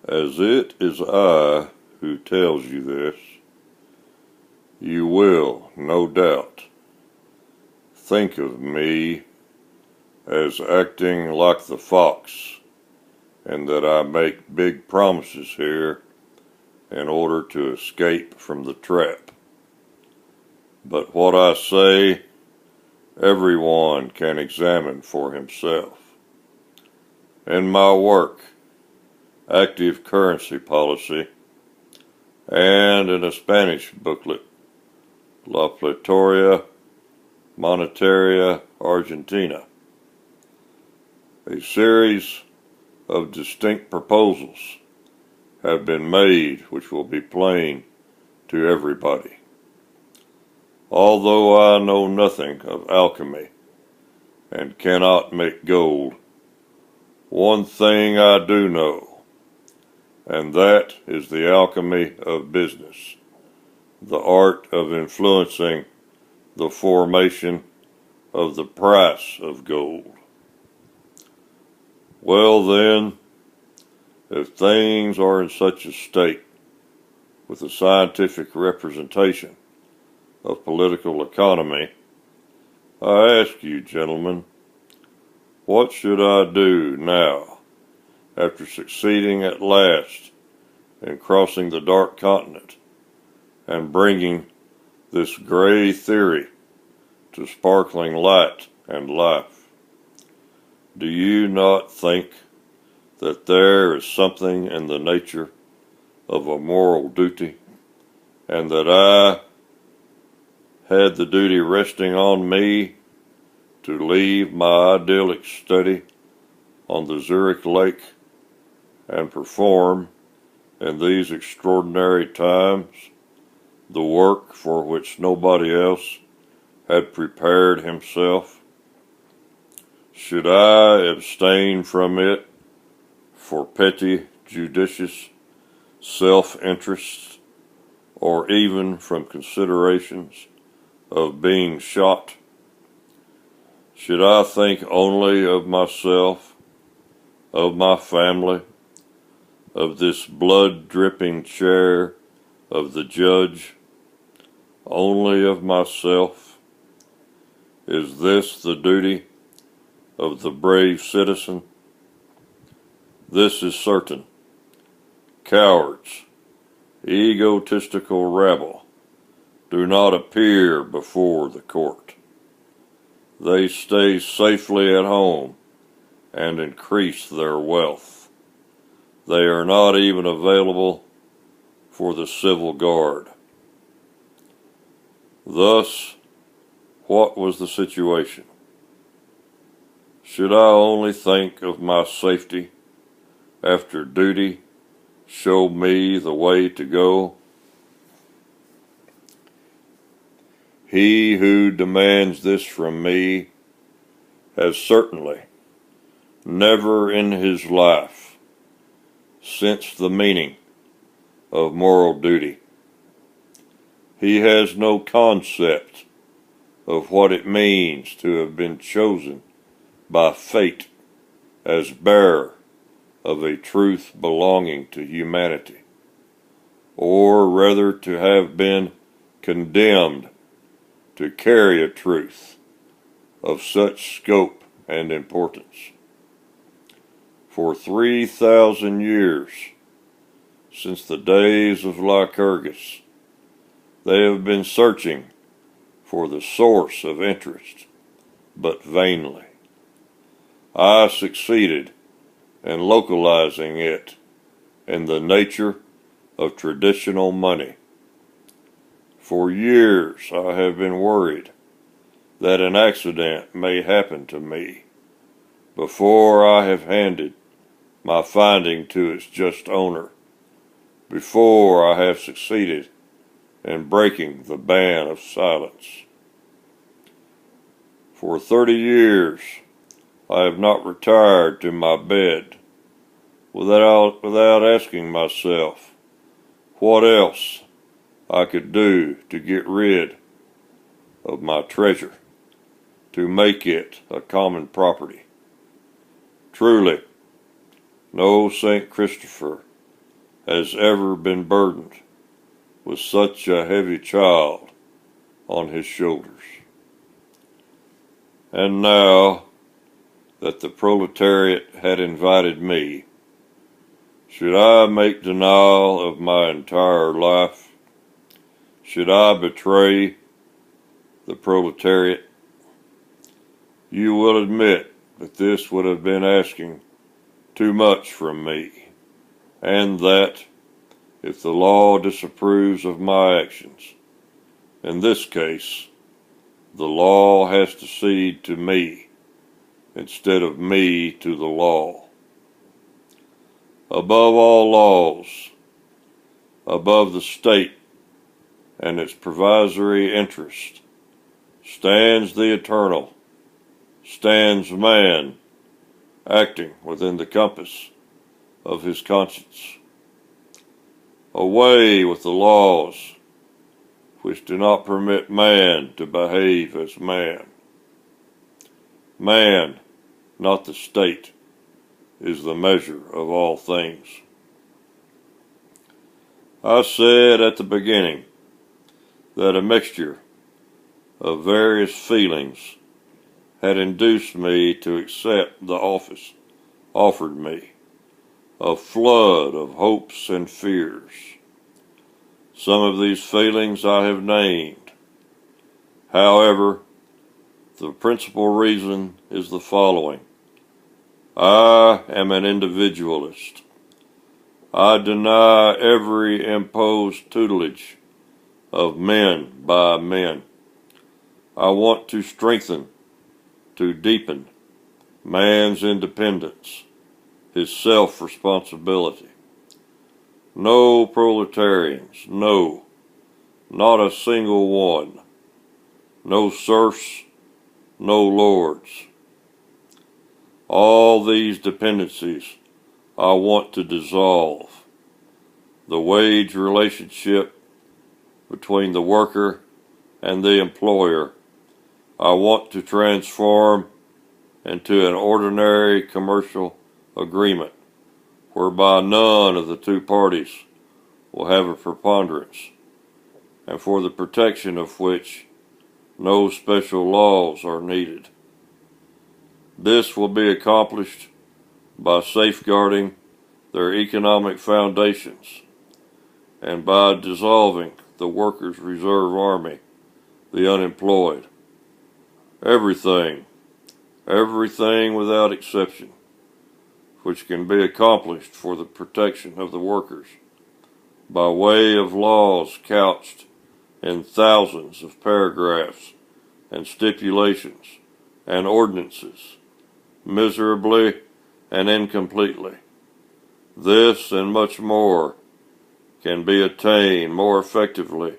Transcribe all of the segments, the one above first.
As it is I who tells you this, you will, no doubt, think of me as acting like the fox, and that I make big promises here in order to escape from the trap. But what I say, everyone can examine for himself. In my work, Active Currency Policy, and in a Spanish booklet, La Platoria Monetaria Argentina, a series of distinct proposals have been made which will be plain to everybody. Although I know nothing of alchemy and cannot make gold, one thing I do know, and that is the alchemy of business, the art of influencing the formation of the price of gold. Well then, if things are in such a state with the scientific representation of political economy, I ask you, gentlemen, what should I do now, after succeeding at last in crossing the dark continent and bringing this gray theory to sparkling light and life? Do you not think that there is something in the nature of a moral duty, and that I had the duty resting on me to leave my idyllic study on the Zurich Lake and perform, in these extraordinary times, the work for which nobody else had prepared himself? Should I abstain from it for petty, judicious self-interest, or even from considerations of being shot? Should I think only of myself, of my family, of this blood-dripping chair of the judge, only of myself? Is this the duty of the brave citizen? This is certain. Cowards, egotistical rabble, do not appear before the court. They stay safely at home and increase their wealth. They are not even available for the civil guard. Thus, what was the situation? Should I only think of my safety after duty showed me the way to go? He who demands this from me has certainly never in his life sensed the meaning of moral duty. He has no concept of what it means to have been chosen by fate as bearer of a truth belonging to humanity, or rather to have been condemned to carry a truth of such scope and importance. For 3,000 years, since the days of Lycurgus, they have been searching for the source of interest, but vainly. I succeeded in localizing it in the nature of traditional money. For years I have been worried that an accident may happen to me before I have handed my finding to its just owner, before I have succeeded in breaking the ban of silence. For 30 years I have not retired to my bed without asking myself what else I could do to get rid of my treasure, to make it a common property. Truly, no St. Christopher has ever been burdened with such a heavy child on his shoulders. And now that the proletariat had invited me, should I make denial of my entire life? Should I betray the proletariat? You will admit that this would have been asking too much from me, and that, if the law disapproves of my actions, in this case, the law has to cede to me instead of me to the law. Above all laws, above the state and its provisory interest, stands the eternal, stands man acting within the compass of his conscience. Away with the laws which do not permit man to behave as man. Man, not the state, is the measure of all things. I said at the beginning that a mixture of various feelings had induced me to accept the office offered me, a flood of hopes and fears. Some of these feelings I have named. However, the principal reason is the following. I am an individualist. I deny every imposed tutelage of men by men. I want to strengthen, to deepen man's independence, his self-responsibility. No proletarians, no, not a single one. No serfs, no lords. All these dependencies I want to dissolve. The wage relationship between the worker and the employer I want to transform into an ordinary commercial agreement whereby none of the two parties will have a preponderance, and for the protection of which no special laws are needed. This will be accomplished by safeguarding their economic foundations and by dissolving the workers' reserve army, the unemployed. Everything without exception, which can be accomplished for the protection of the workers by way of laws couched in thousands of paragraphs and stipulations and ordinances, miserably and incompletely. This and much more can be attained more effectively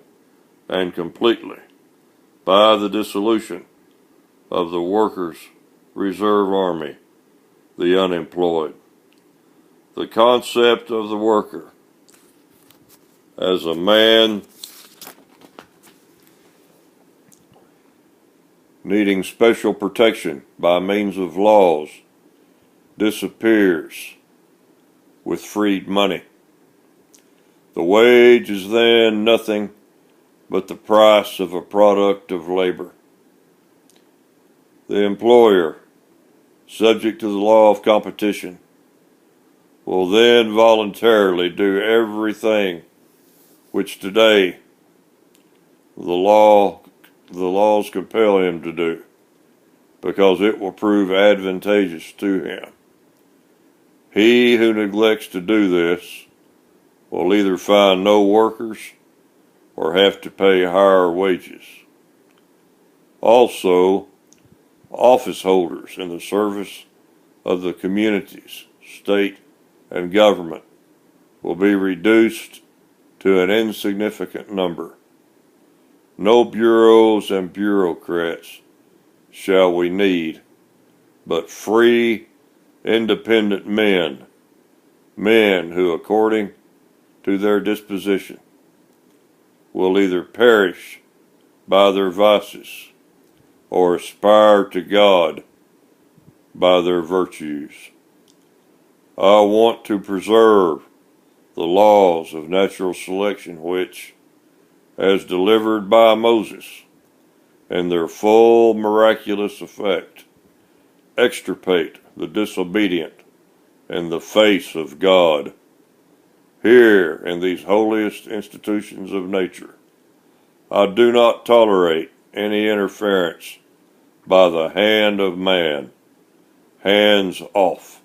and completely by the dissolution of the workers' reserve army, the unemployed. The concept of the worker as a man needing special protection by means of laws disappears with freed money. The wage is then nothing but the price of a product of labor. The employer, subject to the law of competition, will then voluntarily do everything which today the laws compel him to do, because it will prove advantageous to him. He who neglects to do this will either find no workers or have to pay higher wages. Also, office holders in the service of the communities, state, and government will be reduced to an insignificant number. No bureaus and bureaucrats shall we need, but free, independent men who, according to their disposition, will either perish by their vices or aspire to God by their virtues. I want to preserve the laws of natural selection which, as delivered by Moses, and their full miraculous effect, extirpate the disobedient in the face of God. Here, in these holiest institutions of nature, I do not tolerate any interference by the hand of man. Hands off.